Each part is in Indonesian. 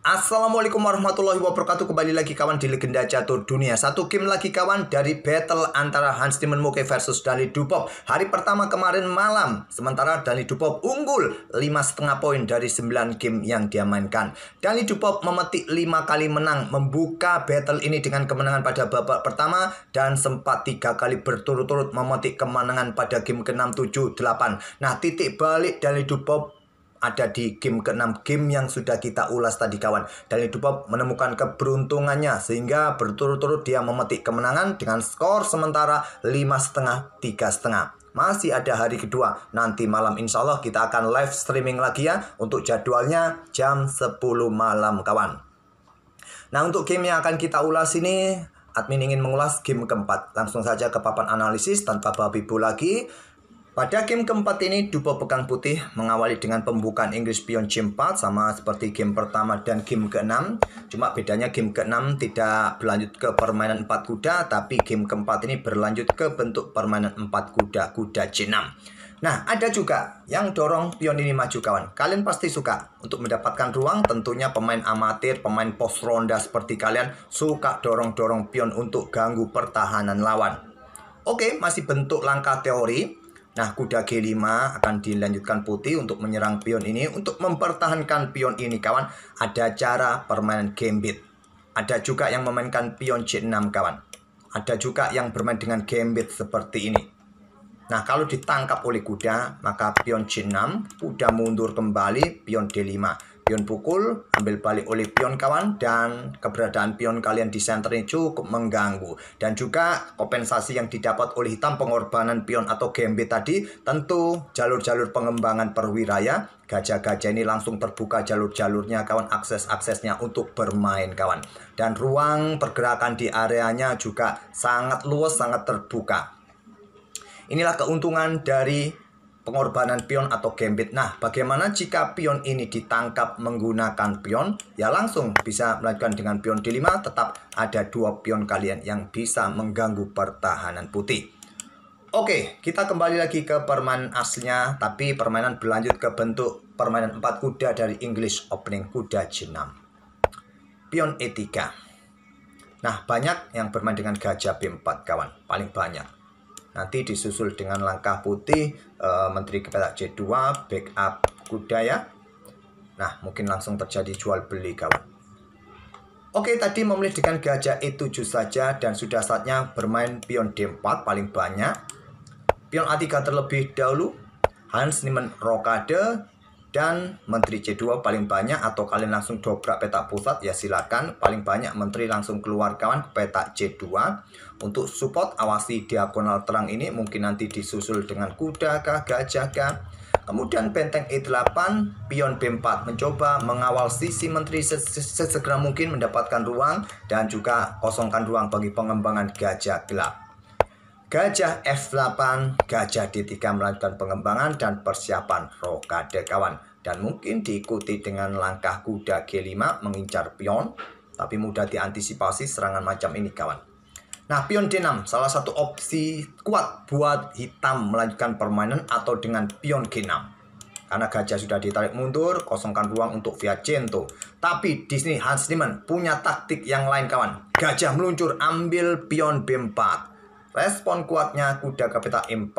Assalamualaikum warahmatullahi wabarakatuh. Kembali lagi kawan di Legenda Catur Dunia. Satu game lagi kawan dari battle antara Hans Niemann Moke versus Dani Dupop. Hari pertama kemarin malam. Sementara Dani Dupop unggul 5,5 poin dari 9 game yang dia mainkan. Dani Dupop memetik 5 kali menang. Membuka battle ini dengan kemenangan pada babak pertama. Dan sempat 3 kali berturut-turut memetik kemenangan pada game ke-6, 7, 8. Nah, titik balik Dani Dupop ada di game ke-6, game yang sudah kita ulas tadi kawan. Dani Dupop menemukan keberuntungannya sehingga berturut-turut dia memetik kemenangan dengan skor sementara 5,5, 3,5. Masih ada hari kedua. Nanti malam insya Allah kita akan live streaming lagi ya. Untuk jadwalnya jam 10 malam kawan. Nah, untuk game yang akan kita ulas ini, admin ingin mengulas game keempat. Langsung saja ke papan analisis tanpa babi bu lagi. Pada game keempat ini, Dupop Pegang Putih mengawali dengan pembukaan Inggris pion C4 sama seperti game pertama dan game ke-6. Cuma bedanya game ke-6 tidak berlanjut ke permainan 4 kuda, tapi game keempat ini berlanjut ke bentuk permainan 4 kuda, kuda C6. Nah, ada juga yang dorong pion ini maju kawan. Kalian pasti suka untuk mendapatkan ruang, tentunya pemain amatir, pemain pos ronda seperti kalian suka dorong-dorong pion untuk ganggu pertahanan lawan. Oke, masih bentuk langkah teori. Nah, kuda G5 akan dilanjutkan putih untuk menyerang pion ini. Untuk mempertahankan pion ini kawan, ada cara permainan gambit. Ada juga yang memainkan pion C6 kawan. Ada juga yang bermain dengan gambit seperti ini. Nah, kalau ditangkap oleh kuda, maka pion C6, kuda mundur kembali, pion D5. Pion pukul, ambil balik oleh pion kawan, dan keberadaan pion kalian di center ini cukup mengganggu. Dan juga kompensasi yang didapat oleh hitam pengorbanan pion atau gambit tadi, tentu jalur-jalur pengembangan perwira ya. Gajah-gajah ini langsung terbuka jalur-jalurnya kawan, akses-aksesnya untuk bermain kawan. Dan ruang pergerakan di areanya juga sangat luas, sangat terbuka. Inilah keuntungan dari pengorbanan pion atau gambit. Nah, bagaimana jika pion ini ditangkap menggunakan pion? Ya langsung bisa melanjutkan dengan pion D5, tetap ada 2 pion kalian yang bisa mengganggu pertahanan putih. Oke, kita kembali lagi ke permainan aslinya, tapi permainan berlanjut ke bentuk permainan 4 kuda dari English Opening, kuda C6. Pion E3. Nah, banyak yang bermain dengan gajah B4 kawan, paling banyak. Nanti disusul dengan langkah putih, menteri ke petak C2, backup kuda ya. Nah, mungkin langsung terjadi jual beli kawan. Oke, tadi memilih dengan gajah E7 saja dan sudah saatnya bermain pion D4 paling banyak. Pion A3 terlebih dahulu, Hans Niemann rokade, dan menteri C2 paling banyak, atau kalian langsung dobrak petak pusat ya silakan. Paling banyak menteri langsung keluar kawan ke petak C2. Untuk support awasi diagonal terang ini, mungkin nanti disusul dengan kuda kah, gajah kah. Kemudian benteng E8, pion B4 mencoba mengawal sisi menteri sesegera mungkin mendapatkan ruang dan juga kosongkan ruang bagi pengembangan gajah gelap. Gajah F8, gajah D3 melanjutkan pengembangan dan persiapan rokade kawan. Dan mungkin diikuti dengan langkah kuda G5 mengincar pion, tapi mudah diantisipasi serangan macam ini kawan. Nah, pion D6 salah satu opsi kuat buat hitam melanjutkan permainan atau dengan pion G6. Karena gajah sudah ditarik mundur, kosongkan ruang untuk Viacento. Tapi di sini Hans Niemann punya taktik yang lain kawan. Gajah meluncur, ambil pion B4. Respon kuatnya kuda ke petak E4.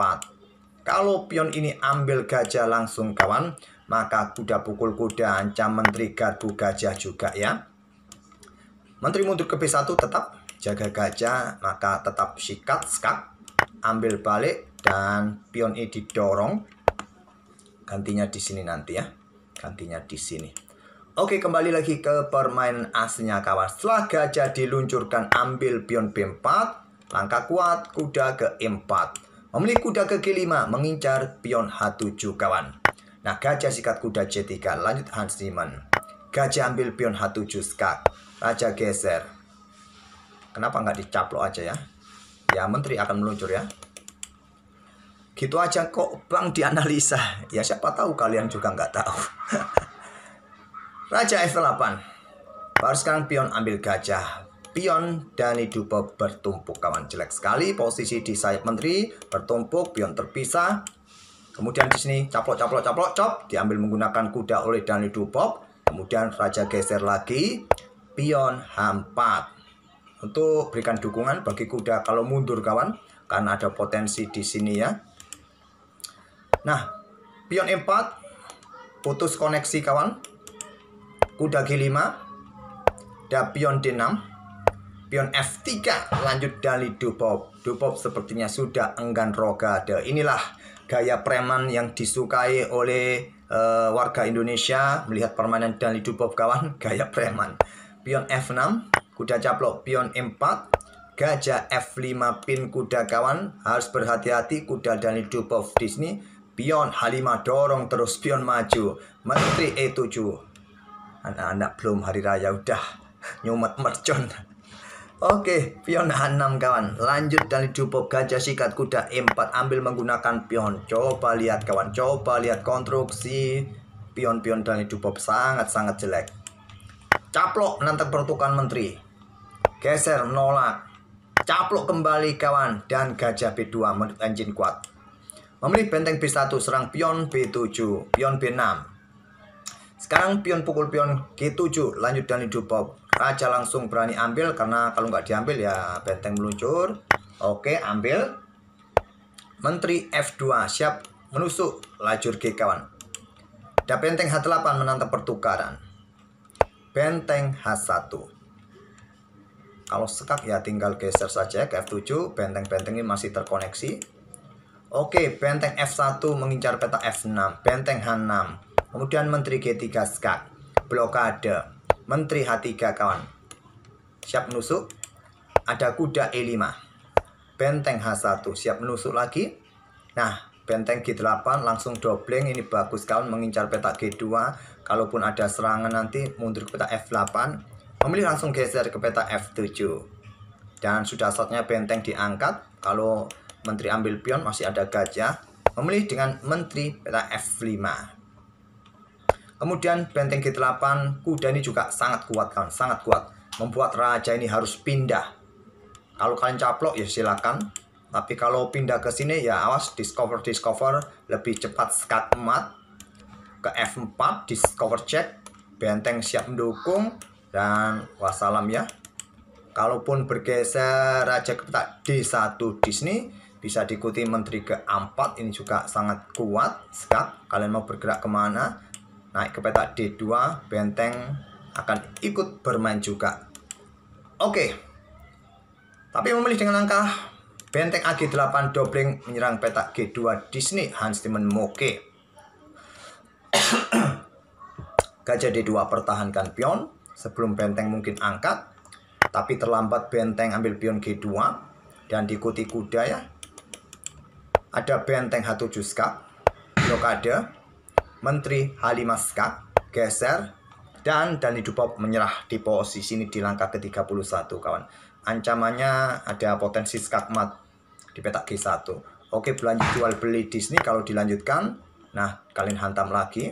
Kalau pion ini ambil gajah langsung kawan, maka kuda pukul kuda ancam menteri gardu gajah juga ya. Menteri mundur ke B1 tetap jaga gajah, maka tetap sikat, skak, ambil balik, dan pion ini didorong. Gantinya di sini nanti ya, gantinya di sini. Oke, kembali lagi ke permainan aslinya kawan. Setelah gajah diluncurkan, ambil pion B4, langkah kuat, kuda ke E4. Memilih kuda ke G5, mengincar pion H7 kawan. Nah, gajah sikat kuda C3, lanjut Hans Niemann. Gajah ambil pion H7, skak, raja geser. Kenapa nggak dicaplok aja ya? Ya, menteri akan meluncur ya. Gitu aja kok bang dianalisa. Ya siapa tahu kalian juga nggak tahu. Raja F8. Baru sekarang pion ambil gajah. Pion Dani Dupop bertumpuk kawan. Jelek sekali posisi di sayap menteri. Bertumpuk, pion terpisah. Kemudian di sini caplok, cop. Diambil menggunakan kuda oleh Dani Dupop. Kemudian raja geser lagi, pion H4. Untuk berikan dukungan bagi kuda kalau mundur kawan, karena ada potensi di sini ya. Nah, pion E4 putus koneksi kawan. Kuda G5, dan pion D6, pion F3 lanjut dari Dubov. Dubov sepertinya sudah enggan rogade. Inilah gaya preman yang disukai oleh warga Indonesia melihat permainan Dani Dubov kawan, gaya preman. Pion F6, kuda caplok, pion E4, gajah F5 pin kuda kawan, harus berhati-hati kuda Dani Dubov di sini. Pion H5 dorong terus, pion maju, menteri E7. Anak-anak belum hari raya udah nyumet mercon. Oke, pion H6 kawan. Lanjut dari Dubov, gajah sikat, kuda E4 ambil menggunakan pion. Coba lihat kawan, coba lihat konstruksi pion-pion dari Dubov sangat-sangat jelek. Caplok menantang pertukaran menteri. Geser nolak. Caplok kembali kawan, dan gajah B2 menurut engine kuat. Memilih benteng B1 serang pion B7, pion B6. Sekarang pion pukul pion G7, lanjut dari Dubov. Raja langsung berani ambil, karena kalau nggak diambil ya benteng meluncur. Oke, ambil. Menteri F2 siap menusuk lajur G kawan. Dan benteng H8 menantang pertukaran. Benteng H1. Kalau sekak ya tinggal geser saja ke F7. Benteng-benteng ini masih terkoneksi. Oke, benteng F1 mengincar peta F6. Benteng H6. Kemudian menteri G3 skak. Blokade. Menteri H3 kawan. Siap menusuk. Ada kuda E5. Benteng H1 siap menusuk lagi. Nah, benteng G8 langsung dobleng. Ini bagus kawan, mengincar peta G2. Kalaupun ada serangan nanti mundur ke peta F8. Memilih langsung geser ke peta F7. Dan sudah saatnya benteng diangkat. Kalau menteri ambil pion masih ada gajah. Memilih dengan menteri peta F5. Kemudian benteng G8, kuda ini juga sangat kuat kan, sangat kuat. Membuat raja ini harus pindah. Kalau kalian caplok ya silakan. Tapi kalau pindah ke sini ya awas, discover lebih cepat skak emat. Ke F4, discover check. Benteng siap mendukung. Dan wassalam ya. Kalaupun bergeser raja ke peta D1 di sini, bisa diikuti menteri ke 4. Ini juga sangat kuat skak. Kalian mau bergerak kemana? Naik ke peta D2, benteng akan ikut bermain juga. Oke. Tapi memilih dengan langkah benteng AG8 dobleng menyerang peta G2 di sini Hans Tiemann Moke. Gajah D2 pertahankan pion sebelum benteng mungkin angkat. Tapi terlambat benteng ambil pion G2 dan diikuti kuda ya. Ada benteng H7 skak, blokade. Menteri H5 skak, geser, dan Dani Dubov menyerah di posisi ini di langkah ke-31 kawan. Ancamannya ada potensi skak mat di peta G1. Oke, berlanjut jual beli di sini kalau dilanjutkan. Nah, kalian hantam lagi.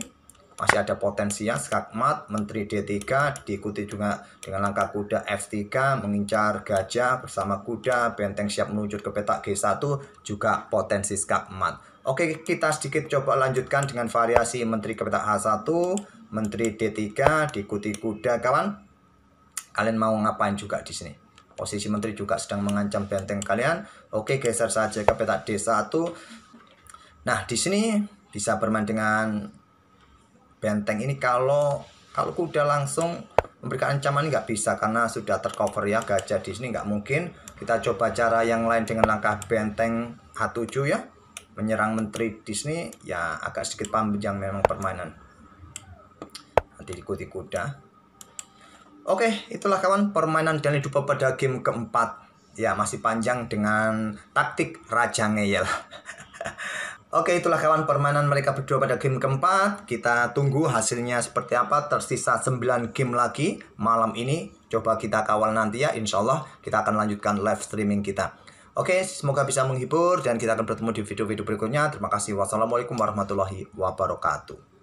Masih ada potensi ya, skak mat, menteri D3, diikuti juga dengan langkah kuda F3, mengincar gajah bersama kuda, benteng siap meluncur ke peta G1, juga potensi skak mat. Oke, kita sedikit coba lanjutkan dengan variasi menteri ke peta H1, menteri D3, diikuti kuda kawan. Kalian mau ngapain juga di sini? Posisi menteri juga sedang mengancam benteng kalian. Oke, geser saja ke peta D1. Nah, di sini bisa bermain dengan benteng ini. Kalau kuda langsung memberikan ancaman nggak bisa karena sudah tercover ya gajah di sini, nggak mungkin. Kita coba cara yang lain dengan langkah benteng H7 ya. Menyerang menteri di sini ya agak sedikit panjang memang permainan. Nanti diikuti kuda. Oke, itulah kawan permainan Dani Dubov pada game keempat. Ya, masih panjang dengan taktik Raja Ngeyel. Oke, itulah kawan permainan mereka berdua pada game keempat. Kita tunggu hasilnya seperti apa. Tersisa 9 game lagi malam ini. Coba kita kawal nanti ya. Insya Allah kita akan lanjutkan live streaming kita. Oke, semoga bisa menghibur dan kita akan bertemu di video-video berikutnya. Terima kasih. Wassalamualaikum warahmatullahi wabarakatuh.